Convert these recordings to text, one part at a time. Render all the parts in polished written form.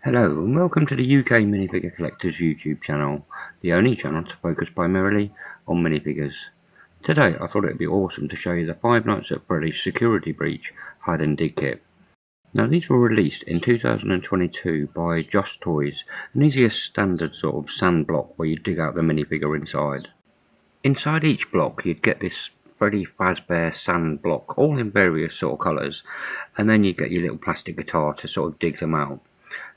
Hello and welcome to the UK Minifigure Collectors YouTube channel, the only channel to focus primarily on minifigures. Today I thought it would be awesome to show you the Five Nights at Freddy's Security Breach Hide and Dig kit. Now these were released in 2022 by Just Toys, and these are your standard sort of sand block where you dig out the minifigure inside. Inside each block you'd get this Freddy Fazbear sand block, all in various sort of colours, and then you'd get your little plastic guitar to sort of dig them out.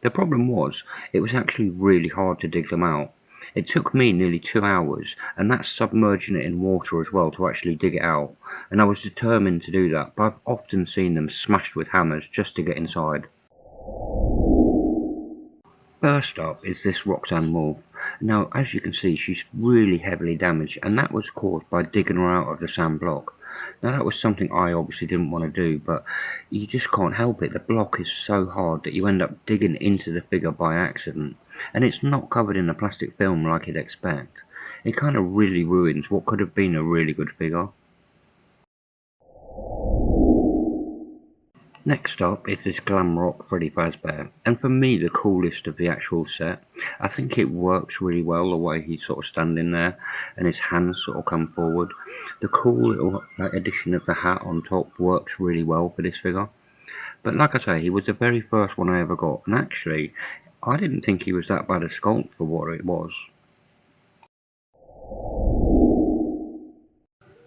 The problem was, it was actually really hard to dig them out. It took me nearly 2 hours, and that's submerging it in water as well to actually dig it out, and I was determined to do that, but I've often seen them smashed with hammers just to get inside. First up is this Roxanne Wolf. Now, as you can see, she's really heavily damaged, and that was caused by digging her out of the sand block. Now, that was something I obviously didn't want to do, but you just can't help it. The block is so hard that you end up digging into the figure by accident, and it's not covered in a plastic film like you'd expect. It kind of really ruins what could have been a really good figure. Next up is this glam rock Freddy Fazbear, and for me the coolest of the actual set. I think it works really well the way he's sort of standing there and his hands sort of come forward. The cool little addition of the hat on top works really well for this figure. But like I say, he was the very first one I ever got, and actually I didn't think he was that bad a sculpt for what it was.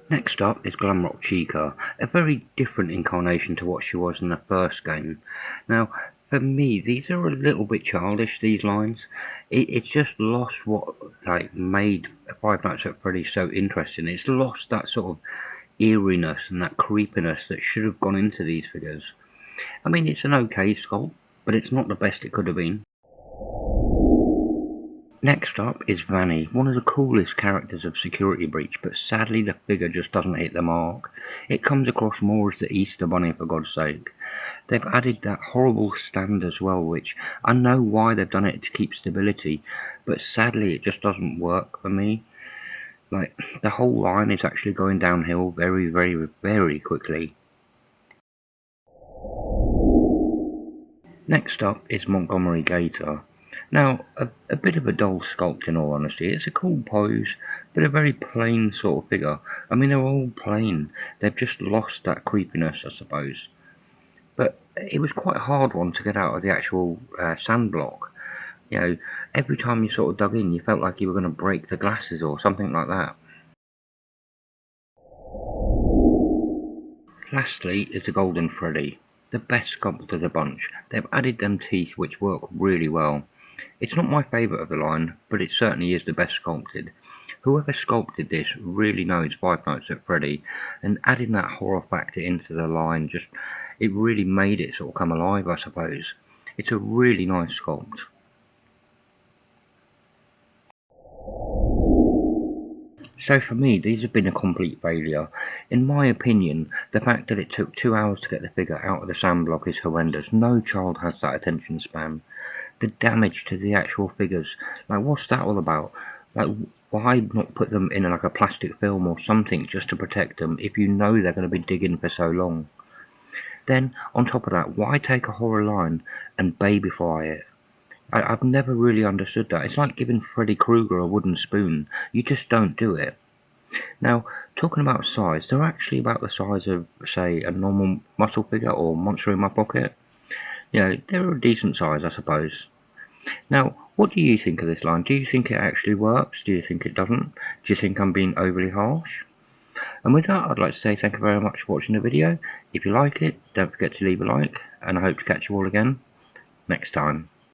Next up is Glamrock Chica, a very different incarnation to what she was in the first game. Now, for me, these are a little bit childish, these lines. It's just lost what made Five Nights at Freddy's so interesting. It's lost that sort of eeriness and that creepiness that should have gone into these figures. I mean, it's an okay sculpt, but it's not the best it could have been. Next up is Vanny, one of the coolest characters of Security Breach, but sadly the figure just doesn't hit the mark. It comes across more as the Easter Bunny, for God's sake. They've added that horrible stand as well, which I know why they've done it to keep stability, but sadly it just doesn't work for me. Like, the whole line is actually going downhill very, very, very quickly. Next up is Montgomery Gator. Now, a bit of a dull sculpt in all honesty. It's a cool pose, but a very plain sort of figure. I mean, they're all plain. They've just lost that creepiness, I suppose. But it was quite a hard one to get out of the actual sand block. You know, every time you sort of dug in, you felt like you were going to break the glasses or something like that. Lastly is the Golden Freddy. The best sculpt of the bunch. They've added them teeth which work really well. It's not my favourite of the line, but it certainly is the best sculpted. Whoever sculpted this really knows Five Nights at Freddy, and adding that horror factor into the line it really made it sort of come alive, I suppose. It's a really nice sculpt. So for me, these have been a complete failure. In my opinion, the fact that it took 2 hours to get the figure out of the sand block is horrendous. No child has that attention span. The damage to the actual figures, what's that all about? Why not put them in like a plastic film or something just to protect them if you know they're going to be digging for so long? Then, on top of that, why take a horror line and babyfy it? I've never really understood that. It's like giving Freddy Krueger a wooden spoon. You just don't do it. Now, talking about size, they're actually about the size of, say, a normal muscle figure or Monster in My Pocket. You know, they're a decent size, I suppose. Now, what do you think of this line? Do you think it actually works? Do you think it doesn't? Do you think I'm being overly harsh? And with that, I'd like to say thank you very much for watching the video. If you like it, don't forget to leave a like, and I hope to catch you all again next time.